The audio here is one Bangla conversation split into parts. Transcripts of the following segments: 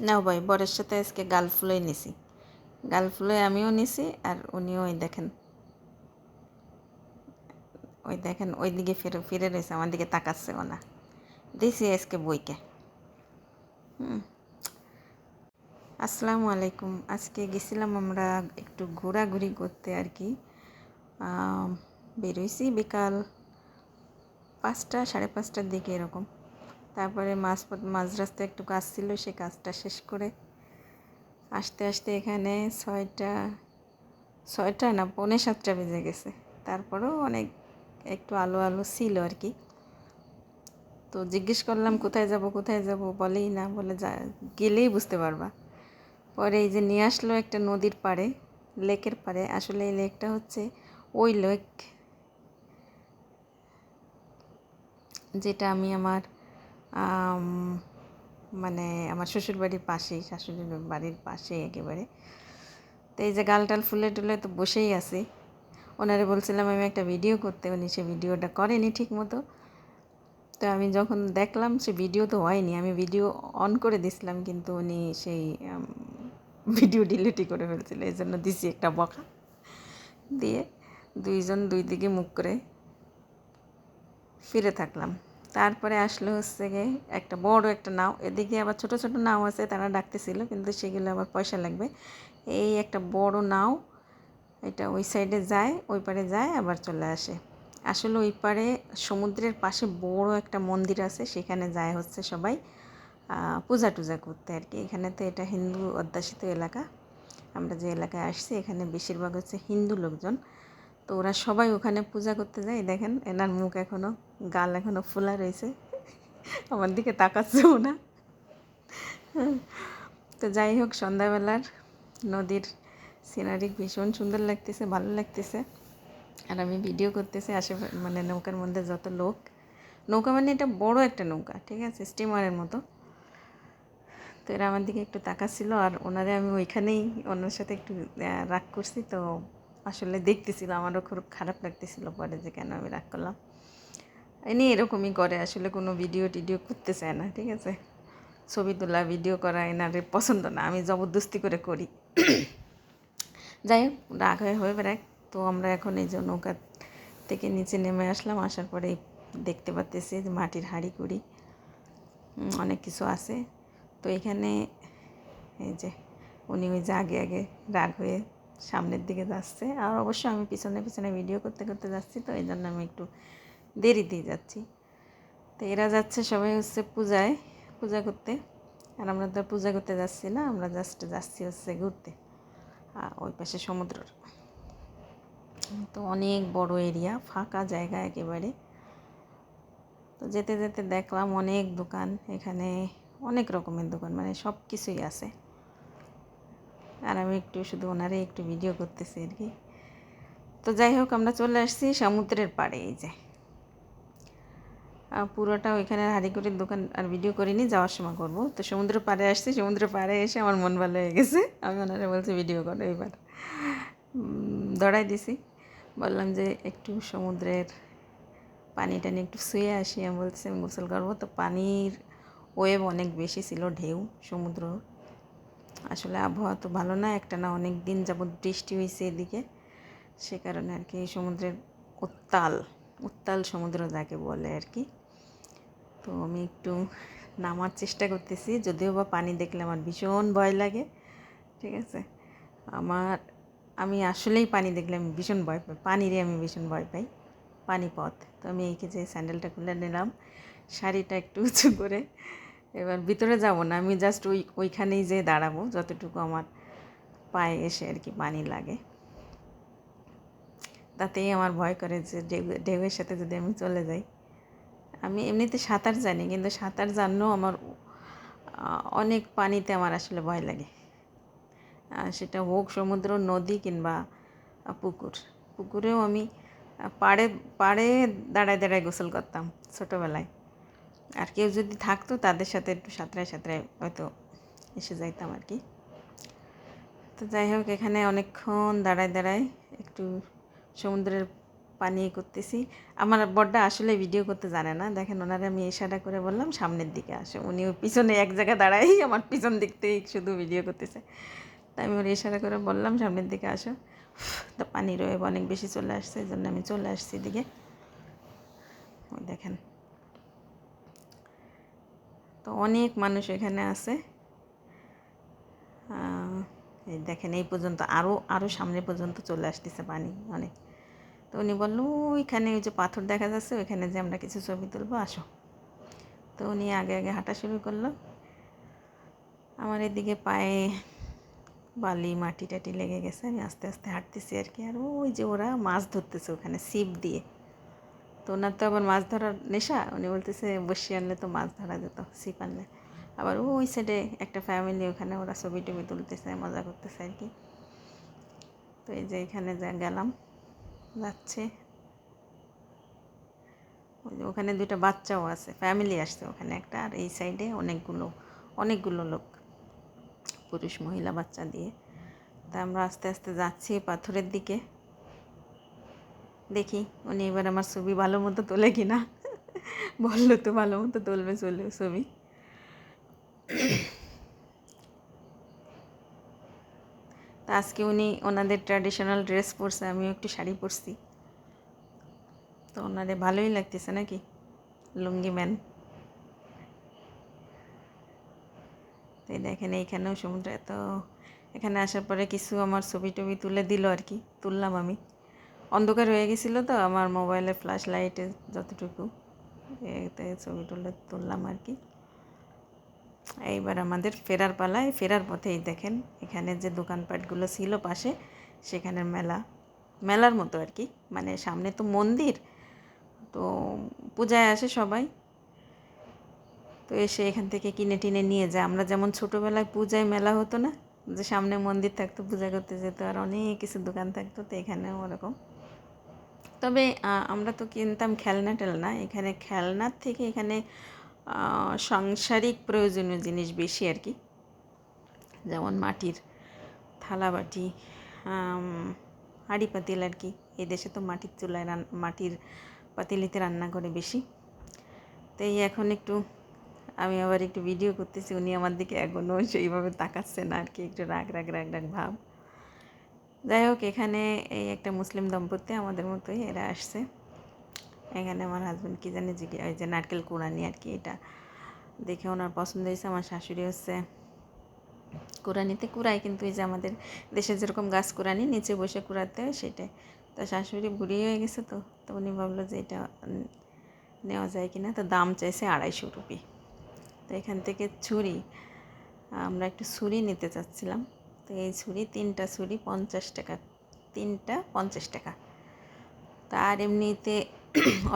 নাও ভাই, বরের সাথে আজকে গাল ফুলোই নিছি। গাল ফুলোয় আমিও নিছি, আর উনিও ওই দেখেন ওই দিকে ফিরে ফিরে রয়েছে, আমার দিকে তাকাচ্ছেও না। দিছি আজকে বইকে। আসসালামু আলাইকুম। আজকে গেছিলাম আমরা একটু ঘোরাঘুরি করতে আর কি। বেরোইছি বিকাল 5টা, 5:30টার দিকে এরকম। তারপরে মাঝ রাস্তায় একটু কাজ ছিল, সে কাজটা শেষ করে আসতে আসতে এখানে 6টা না 6:45 বেজে গেছে। তারপরেও অনেক একটু আলো আলো ছিল আর কি। তো জিজ্ঞেস করলাম কোথায় যাব কোথায় যাব, বলেই না, বলে যা গেলেই বুঝতে পারবা। পরে এই যে নিয়ে আসলো একটা নদীর পাড়ে, লেকের পাড়ে। আসলে এই লেকটা হচ্ছে ওই লেক যেটা আমি আমার আম, মানে আমার শ্বশুরবাড়ির পাশেই, শাশুড়ির বাড়ির পাশেই একেবারে। তো এই যে গালটাল ফুলে টুলে তো বসেই আছি। ওনারে বলছিলাম আমি একটা ভিডিও করতে, উনি সে ভিডিওটা করেনি ঠিক মতো। তো আমি যখন দেখলাম সে ভিডিও তো হয়নি, আমি ভিডিও অন করে দিছিলাম, কিন্তু উনি সেই ভিডিও ডিলিটই করে ফেলছিল। এই জন্য দিছি একটা বকা দিয়ে। দুইজন দুই দিকে মুখ করে ফিরে থাকলাম। তারপরে আসলে হচ্ছে গিয়ে একটা বড় একটা নাও, এদিকে আবার ছোট ছোট নাও আছে, তারা ডাকতেছিল, কিন্তু সেগুলো আবার পয়সা লাগবে। এই একটা বড় নাও, এটা ওই সাইডে যায়, ওই পারে যায় আবার চলে আসে। আসলে ওই পারে সমুদ্রের পাশে বড় একটা মন্দির আছে, সেখানে যায় হচ্ছে সবাই পূজা টুজা করতে আর কি। এখানে তো এটা হিন্দু অধ্যুষিত এলাকা। আমরা যে এলাকায় আসছি এখানে বেশিরভাগ হচ্ছে হিন্দু লোকজন। তো ওরা সবাই ওখানে পূজা করতে যায়। দেখেন এনার মুখ এখনও, গাল এখনও ফোলা রয়েছে, আমার দিকে তাকাচ্ছেও না। তো যাই হোক, সন্ধ্যাবেলার নদীর সিনারি ভীষণ সুন্দর লাগতেছে, ভালো লাগতেছে। আর আমি ভিডিও করতেছি মানে নৌকার মধ্যে যত লোক। নৌকা মানে এটা বড় একটা নৌকা, ঠিক আছে, স্টিমারের মতো। তো এরা আমার দিকে একটু তাকাচ্ছিল, আর ওনারে আমি ওইখানেই ওনার সাথে একটু রাগ করছি। তো আসলে দেখতেছিল, আমারও খুব খারাপ লাগতেছিল পরে যে কেন আমি রাগ করলাম। এনে এরকমই করে, আসলে কোনো ভিডিও টিডিও করতে চায় না, ঠিক আছে। ছবি তোলা ভিডিও করা এনারে পছন্দ না, আমি জবরদস্তি করে করি। যাই হোক, রাগ হয়ে বেড়ায়। তো আমরা এখন এই যে নৌকা থেকে নিচে নেমে আসলাম, আসার পরে দেখতে পাচ্তেছি যে মাটির হাঁড়ি কুড়ি অনেক কিছু আছে। তো এখানে এই যে উনি ওই যে আগে আগে রাগ হয়ে সামনের দিকে যাচ্ছে, আর অবশ্য আমি পিছনে পিছনে ভিডিও করতে করতে যাচ্ছি, তো এই জন্য আমি একটু দেরিতেই যাচ্ছি। তো এরা যাচ্ছে সবাই হচ্ছে পূজা করতে, আর আমরা তো পূজা করতে যাচ্ছি না, আমরা জাস্ট যাচ্ছি হচ্ছে ঘুরতে। ওই পাশে সমুদ্র, তো অনেক বড় এরিয়া, ফাঁকা জায়গা একেবারে। তো যেতে যেতে দেখলাম অনেক দোকান, এখানে অনেক রকমের দোকান, মানে সব কিছুই আছে। আর আমি একটু শুধু ওনারে একটু ভিডিও করতেছি আর কি। তো যাই হোক, আমরা চলে আসছি সমুদ্রের পাড়ে। এই যে পুরোটা ওইখানে হাঁড়িকুটির দোকান আর ভিডিও করিনি, যাওয়ার সময় করবো। তো সমুদ্রের পাড়ে আসছি, সমুদ্রের পাড়ে এসে আমার মন ভালো হয়ে গেছে। আমি ওনারা বলছি ভিডিও করো, এইবার দৌড়াই দিছি। বললাম যে একটু সমুদ্রের পানি টানি একটু শুয়ে আসি। আমি বলছি আমি গোসল করবো। তো পানির ওয়েভ অনেক বেশি ছিল, ঢেউ সমুদ্র। আসলে আবহাওয়া তো ভালো না, একটা না অনেক দিন যাবৎ বৃষ্টি হয়েছে এদিকে, সে কারণে আর কি সমুদ্রের উত্তাল উত্তাল সমুদ্র যাকে বলে আর কি। তো আমি একটু নামার চেষ্টা করতেছি, যদিও বা পানি দেখলে আমার ভীষণ ভয় লাগে, ঠিক আছে। আমি আসলেই পানি দেখলে আমি ভীষণ ভয় পাই, পানিরে আমি ভীষণ ভয় পাই, পানিপথ। তো আমি এই যে স্যান্ডেলটা খুলে নিলাম, শাড়িটা একটু উঁচু করে, এবার ভিতরে যাব না, আমি জাস্ট ওইখানেই যেয়ে দাঁড়াবো যতটুকু আমার পায়ে এসে আর কি পানি লাগে। তাতেই আমার ভয় করে যে ঢেউয়ের সাথে যদি আমি চলে যাই। আমি এমনিতে সাঁতার জানি, কিন্তু সাঁতার জানলেও আমার অনেক পানিতে আমার আসলে ভয় লাগে। সেটা হোক সমুদ্র, নদী কিংবা পুকুরেও আমি পাড়ে পাড়ে দাঁড়ায় দাঁড়ায় গোসল করতাম ছোটোবেলায়। আর কেউ যদি থাকতো তাদের সাথে একটু সাঁতরায় সাঁতরায় হয়তো এসে যাইতাম আর কি। তো যাই হোক, এখানে অনেকক্ষণ দাঁড়ায় দাঁড়ায় একটু সমুদ্রের পানি করতেছি। আমার বড়টা আসলে ভিডিও করতে জানে না, দেখেন ওনারা আমি ইশারা করে বললাম সামনের দিকে আসো, উনি পিছনে এক জায়গায় দাঁড়াই আমার পিছন দিক থেকে শুধু ভিডিও করতেছে। তাই আমি ওর ইশারা করে বললাম সামনের দিকে আসো। তো পানির ওয়েভ অনেক বেশি চলে আসছে, এই জন্য আমি চলে আসছি এদিকে। ওই দেখেন, তো অনেক মানুষ এখানে আছে। এই দেখেন এই পর্যন্ত আরও আরও সামনে পর্যন্ত চলে আসতেছে পানি অনেক। তো উনি বললো ওইখানে ওই যে পাথর দেখা যাচ্ছে ওইখানে যে আমরা কিছু ছবি তুলবো, আসো। তো উনি আগে আগে হাঁটা শুরু করলো। আমার এদিকে পায়ে বালি মাটি টাটি লেগে গেছে, আমি আস্তে আস্তে হাঁটতেছি আর কি। আর ওই যে ওরা মাছ ধরতেছে ওখানে ছিপ দিয়ে। তো ওনার তো আবার মাছ ধরার নেশা, উনি বলতেছে বসিয়ে আনলে তো মাছ ধরা যেত ছিপ আনলে। আবার ওই সাইডে একটা ফ্যামিলি, ওখানে ওরা ছবি টবি তুলতেছে, মজা করতেছে আর কি। তো এই যে এখানে যা গেলাম যাচ্ছে, ওখানে দুইটা বাচ্চাও আছে, ফ্যামিলি আসছে ওখানে একটা, আর এই সাইডে অনেকগুলো লোক, পুরুষ মহিলা বাচ্চা দিয়ে। তা আমরা আস্তে আস্তে যাচ্ছি পাথরের দিকে। দেখি উনি এবার আমার ছবি ভালো মতো তোলে কিনা। বললো তো ভালো মতো তুলবে ছবি। তা আজকে উনি ওনাদের ট্র্যাডিশনাল ড্রেস পরছে, আমিও একটু শাড়ি পরছি। তো ওনাদের ভালোই লাগতেছে নাকি, লুঙ্গি ম্যান। তাই দেখেন এইখানেও সমুদ্র। তো এখানে আসার পরে কিছু আমার ছবি টবি তুলে দিল আর কি, তুললাম আমি। অন্ধকার হয়ে গেছিলো তো আমার মোবাইলের ফ্ল্যাশ লাইটে যতটুকু এতে ছবি তুললাম আর কি। এইবার আমাদের ফেরার পালায়, ফেরার পথেই দেখেন এখানে যে দোকানপাটগুলো ছিল পাশে, সেখানে মেলার মতো আর কি। মানে সামনে তো মন্দির, তো পূজায় আসে সবাই, তো এসে এখান থেকে কিনে টিনে নিয়ে যায়। আমরা যেমন ছোটোবেলায় পূজায় মেলা হতো না, যে সামনে মন্দির থাকতো পূজা করতে যেত আর অনেক কিছু দোকান থাকতো, তো এখানেও ওরকম। তবে আমরা তো কিনতাম খেলনা টেলনা, এখানে খেলনার থেকে এখানে সাংসারিক প্রয়োজনীয় জিনিস বেশি আর কি। যেমন মাটির থালা বাটি, হাঁড়ি পাতিল আর কি। এদেশে তো মাটির চুলায় মাটির পাতিলিতে রান্না করে বেশি। তো এই এখন একটু আমি আবার একটু ভিডিও করতেছি, উনি আমার দিকে এখনও সেইভাবে তাকাচ্ছে না আর কি, একটু রাগ ভাব। যাই হোক, এখানে এই একটা মুসলিম দম্পতি আমাদের মতোই এরা আসছে। এখানে আমার হাজব্যান্ড কী জানে ওই যে নারকেল কুড়ানি আর কি, এটা দেখে ওনার পছন্দ হয়েছে। আমার শাশুড়ি হচ্ছে কুড়ানিতে কুড়ায়, কিন্তু এই যে আমাদের দেশে যেরকম গাছ কুড়ানি নিচে বসে কুড়াতে হয় সেটাই। তো শাশুড়ি বুড়ি হয়ে গেছে, তো উনি ভাবলো যে এটা নেওয়া যায় কিনা, তো দাম চাইছে 250 রুপি। তো এখান থেকে ছুরি, আমরা একটু ছুরি নিতে চাচ্ছিলাম। তো এই ছুরি, 3টা ছুরি 50 টাকা, 3টা 50 টাকা। তার এমনিতে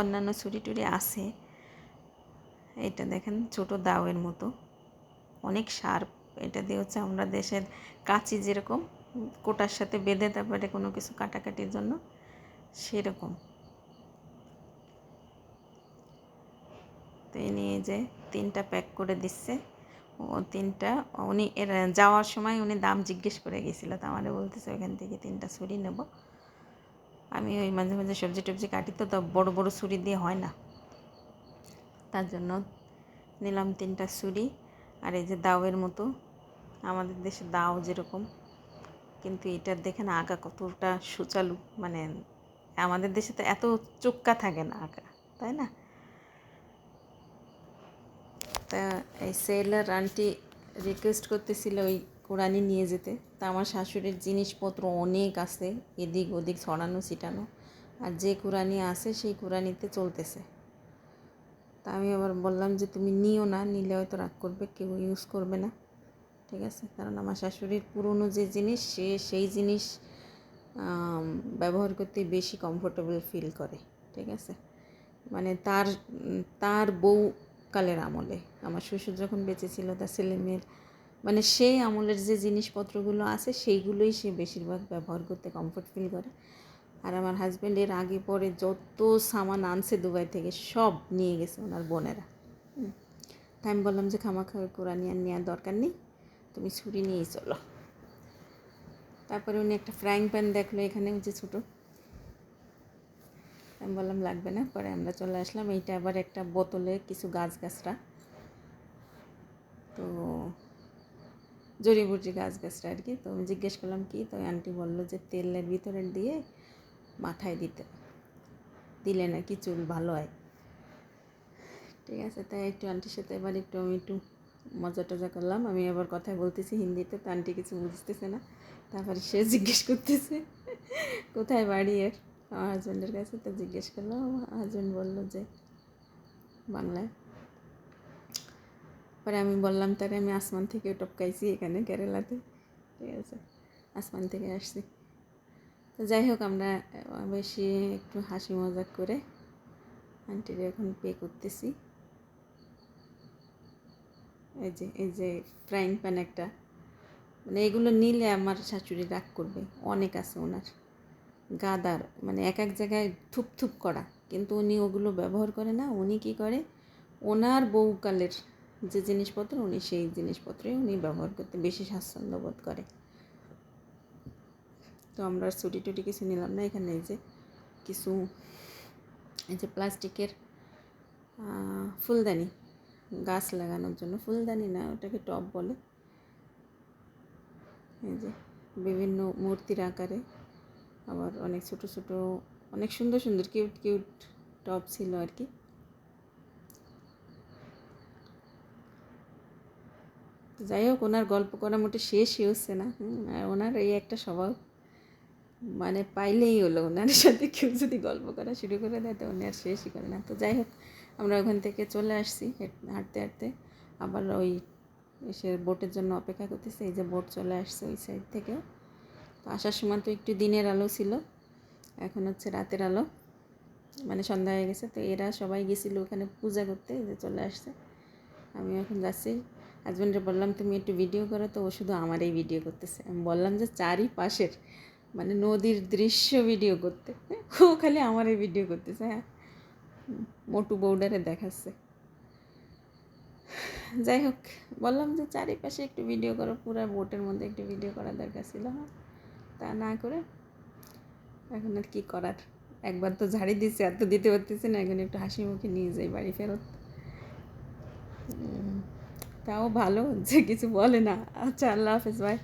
অন্যান্য ছুরি টুরি আছে। এটা দেখেন ছোটো দাওয়ের মতো, অনেক শার্প। এটা দিয়ে হচ্ছে আমরা দেশের কাঁচি যেরকম কোটার সাথে বেঁধে তারপরে কোনো কিছু কাটাকাটির জন্য, সেরকম। তো এই নিয়ে যে 3টা প্যাক করে দিচ্ছে ও, 3টা। উনি এর যাওয়ার সময় উনি দাম জিজ্ঞেস করে গেছিলো, তো আমাদের বলতেছে ওইখান থেকে 3টা ছুরি নেব। আমি ওই মাঝে মাঝে সবজি টবজি কাটি, তো বড় বড় ছুরি দিয়ে হয় না, তার জন্য নিলাম 3টা ছুরি। আর এই যে দাওয়ের মতো, আমাদের দেশে দাও যেরকম, কিন্তু এটার দেখেন আঁকা কতটা সুচালু। মানে আমাদের দেশে তো এত চোক্কা থাকে না আঁকা, তাই না? তা এই সেলার আন্টি রিকোয়েস্ট করতেছিল ওই কোরআনি নিয়ে যেতে। তা আমার শাশুড়ির জিনিসপত্র অনেক আছে এদিক ওদিক ছড়ানো ছিটানো, আর যে কোরআনি আছে সেই কোরআনিতে চলতেছে। তা আমি আবার বললাম যে তুমি নিও না, নিলে হয়তো রাগ করবে, কেউ ইউজ করবে না, ঠিক আছে? কারণ আমার শাশুড়ির পুরনো যে জিনিস, সেই জিনিস ব্যবহার করতে বেশি কমফোর্টেবল ফিল করে, ঠিক আছে? মানে তার বউ কালের আমলে, আমার শ্বশুর যখন বেঁচে ছিল, তার ছেলে মেয়ের মানে সেই আমলের যে জিনিসপত্রগুলো আছে সেইগুলোই সে বেশিরভাগ ব্যবহার করতে কমফোর্ট ফিল করে। আর আমার হাজব্যান্ড এর আগে পরে যত সামান আনছে দুবাই থেকে সব নিয়ে গেছে ওনার বোনেরা। তাই আমি বললাম যে খামাখা কোরআনি আর নেওয়ার দরকার নেই, তুমি ছুরি নিয়েই চলো। তারপরে উনি একটা ফ্রাইং প্যান দেখলো এখানে, যে ছোটো, আমি বললাম লাগবে না। পরে আমরা চলে আসলাম। এইটা আবার একটা বোতলে কিছু গাছগাছরা, তো জড়িবুটি গাছগাছরা আর কি। তো আমি জিজ্ঞেস করলাম কি, তো আন্টি বললো যে তেলের ভিতরে দিয়ে মাথায় দিলে নাকি চুল ভালো হয়। ঠিক আছে, তাই একটু আন্টির সাথে এবার আমি একটু মজা টজা করলাম। আমি আবার কথায় বলতেছি হিন্দিতে, তো আন্টি কিছু বুঝতেছে না। তারপরে সে জিজ্ঞেস করতেছে কোথায় বাড়ি এর, আমার হাজব্যান্ডের কাছে। তো জিজ্ঞেস করলাম, আমার হাজব্যান্ড বললো যে বাংলায়। পরে আমি বললাম তারে আমি আসমান থেকে টপকাইছি এখানে কেরালাতে। ঠিক আছে, আসমান থেকে আসছি। তো যাই হোক, আমরা বেশি একটু হাসি মজাক করে আন্টির এখন পে করতেছি। এই যে ফ্রাইং প্যান একটা, মানে এগুলো নিলে আমার শাশুড়ি রাগ করবে, অনেক আছে ওনার গাদার, মানে এক এক জায়গায় থুপ থুপ করা, কিন্তু উনি ওগুলো ব্যবহার করে না। উনি কী করে, ওনার বউকালের যে জিনিসপত্র উনি সেই জিনিসপত্রই উনি ব্যবহার করতে বেশি স্বাচ্ছন্দ্য বোধ করে। তো আমরা ছুটি টুটি কিছু নিলাম না। এখানে কিছু এই যে প্লাস্টিকের ফুলদানি, গাছ লাগানোর জন্য, ফুলদানি না ওটাকে টব বলে। এই যে বিভিন্ন মূর্তির আকারে, আবার অনেক ছোট ছোট, অনেক সুন্দর সুন্দর কিউট কিউট টব ছিল আর কি। যাই হোক, ওনার গল্প করা মোটে শেষই হচ্ছে না। আর ওনার এই একটা স্বভাব, মানে পাইলেই হলো, ওনার সাথে কেউ যদি গল্প করা শুরু করে দেয় তো উনি আর শেষই করে না। তো যাই হোক, আমরা ওখান থেকে চলে আসছি হাঁটতে হাঁটতে। আবার ওই এসে বোটের জন্য অপেক্ষা করতেছে। এই যে বোট চলে আসছে ওই সাইড থেকে। তো আসার সময় তো একটু দিনের আলো ছিল, এখন হচ্ছে রাতের আলো, মানে সন্ধ্যা হয়ে গেছে। তো এরা সবাই গেছিলো ওখানে পূজা করতে, যে চলে আসছে। আমি এখন যাচ্ছি। হাজব্যান্ডে বললাম তুমি একটু ভিডিও করো, তো ও শুধু আমারই ভিডিও করতেছে। আমি বললাম যে চারিপাশের মানে নদীর দৃশ্য ভিডিও করতে, ও খালি আমারই ভিডিও করতেছে। হ্যাঁ, মোটু বউডারে দেখাচ্ছে। যাই হোক, বললাম যে চারিপাশে একটু ভিডিও করো, পুরো বোটের মধ্যে একটু ভিডিও করার দরকার ছিল। তা না করে এখন আর কী করার, একবার তো ঝাড়ি দিচ্ছে, আর তো দিতে পারতেছি না। এখন একটু হাসি মুখে নিয়ে যাই বাড়ি ফেরত। তাও ভালো যে কিছু বলে না। আচ্ছা, আল্লাহ হাফেজ, বাই।